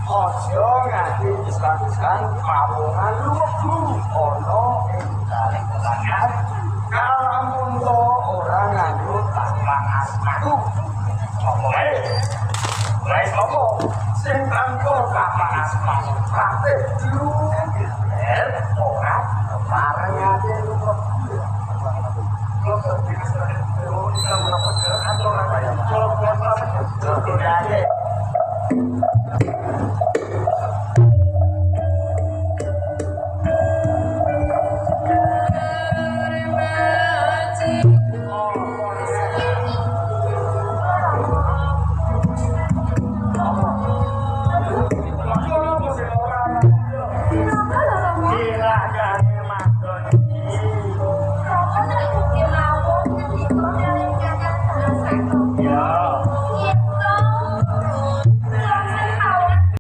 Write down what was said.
Ojo nganti disebabkan pawongan lugu ono ing dalem kelangan kalamun to ora nganggo tambang asmatu omonge wis opo sing tanpa tambang asmatu kabeh dirugi ora bareng ate lugu Silakan